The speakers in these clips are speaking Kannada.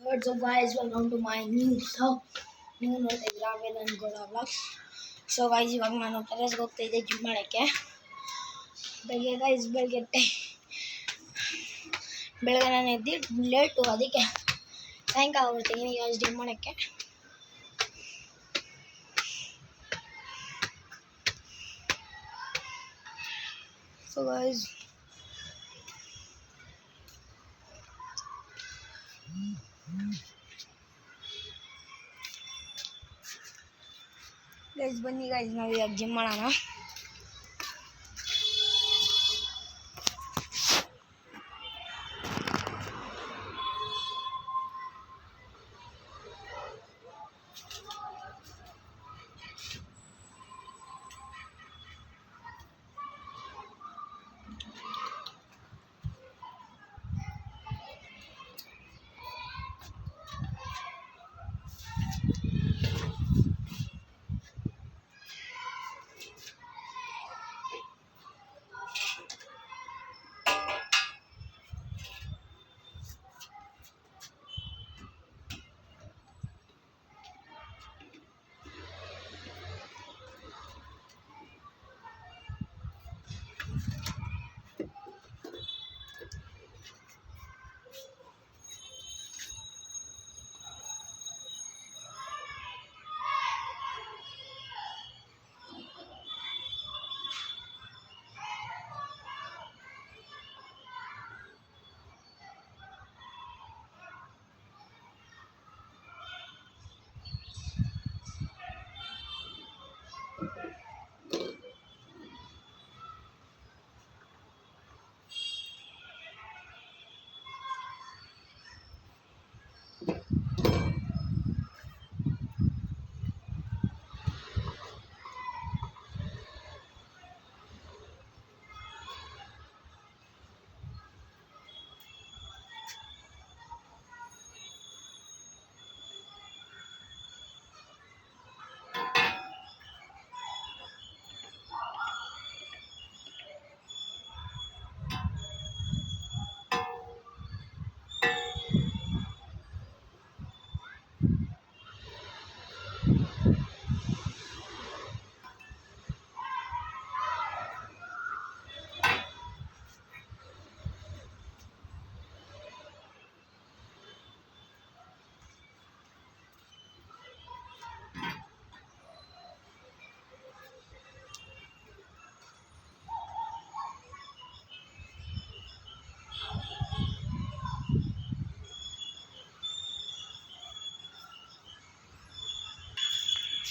What's up guys, welcome to my new vlog. ನೀವು ನೋಡ್ತಾ ಇದ್ದೀರಾ Vedan Gowda vlogs. So guys ಇವಾಗ ನಾನು ಟೆರೆಸ್ಗೆ ಹೋಗ್ತಾ ಇದ್ದೆ ಜಿಮ್ ಮಾಡೋಕ್ಕೆ. ಬೆಳಗ್ಗೆ ನಾನು ಎದ್ದು ಲೇಟು, ಅದಕ್ಕೆ ಸಾಯಂಕಾಲ ಬರ್ತೀನಿ ಈಗ ಜಿಮ್ ಮಾಡೋಕ್ಕೆ. ಸೊ ಗೈಸ್ ಬನ್ನಿ ಗೈಸ್, ನಾವು ಇವಾಗ ಜಿಮ್ ಮಾಡೋಣ.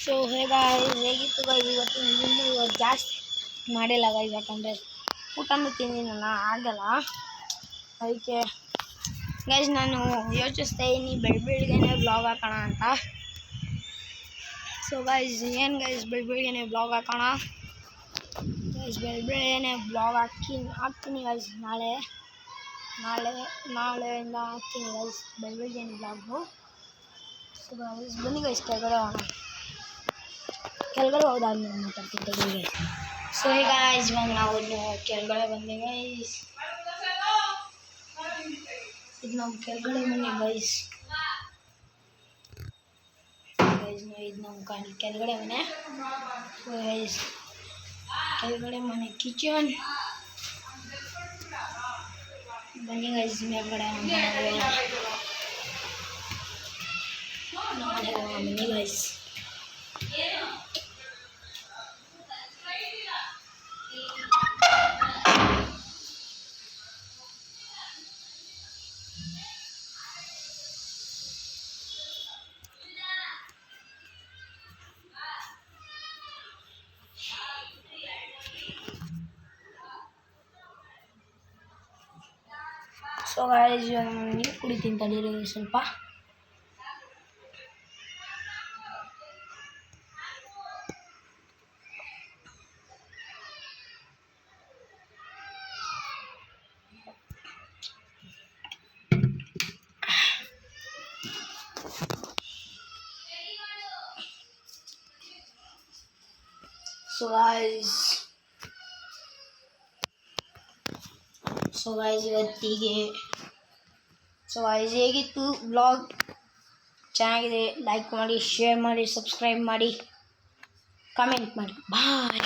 ಸೊ ಹೇಗಿತ್ತು ಗೈಸ್ ಇವತ್ತು ಜಿಮ್ಮು? ಇವತ್ತು ಜಾಸ್ತಿ ಮಾಡಿಲ್ಲ ಗೈಸ್, ಯಾಕಂದರೆ ಊಟನೂ ತಿಂದಿನಲ್ಲ, ಆಗಲ್ಲ. ಅದಕ್ಕೆ ಗೈಸ್ ನಾನು ಯೋಚಿಸ್ತಾ ಇದ್ದೀನಿ ಬೆಳಗ್ಗೆನೇ ಬ್ಲಾಗ್ ಹಾಕೋಣ ಅಂತ. ಸೊ ಗೈಸ್ ಏನು ಗೈಸ್ ಬೆಳಗ್ಗೆನೇ ಬ್ಲಾಗ್ ಹಾಕೋಣ ಗೈಸ್, ಬೆಳಗ್ಗೆನೇ ಬ್ಲಾಗ್ ಹಾಕ್ತೀನಿ ಗೈಸ್. ನಾಳೆಯಿಂದ ಹಾಕ್ತೀನಿ ಗೈಸ್ ಬೆಳಗ್ಗೆನೇ ಬ್ಲಾಗು. ಸೊ ಗೈಸ್ ಬನ್ನಿ ಗೈಸ್ ಕೆಳಗಡೆ ಹೋದಾದ್ಮೇಲೆ ಮಾತಾಡ್ತೀನಿ ಗೈಸ್. ಸೊ ಈಗ ಇವಾಗ ನಾವು ಕೆಳಗಡೆ ಬಂದೆ ಗೈಸ್. ಇದು ನಾವು ಕೆಳಗಡೆ ಮನೆ ಗೈಸ್. ಇದು ನಮ್ಮ ಕೆಳಗಡೆ ಮನೆ ಗೈಸ್. ಕೆಳಗಡೆ ಮನೆ ಕಿಚನ್. ಬನ್ನಿ ಗೈಸ್ ಮೇಲ್ಗಡೆ ಬನ್ನಿ ಗೈಸ್. ಸೊ ಗೈಸ್ ನೀರು ಕುಡಿತೀನಿ ತಡೀರಿ ಸ್ವಲ್ಪ. ಸೊ ಗೈಸ್ ಇವತ್ತಿಗೆ ಸೊ ಗೈಸ್ ಹೇಗಿತ್ತು ವ್ಲಾಗ್? ಚೆನ್ನಾಗಿದೆ. ಲೈಕ್ ಮಾಡಿ, ಶೇರ್ ಮಾಡಿ, ಸಬ್ಸ್ಕ್ರೈಬ್ ಮಾಡಿ, ಕಮೆಂಟ್ ಮಾಡಿ. ಬಾಯ್.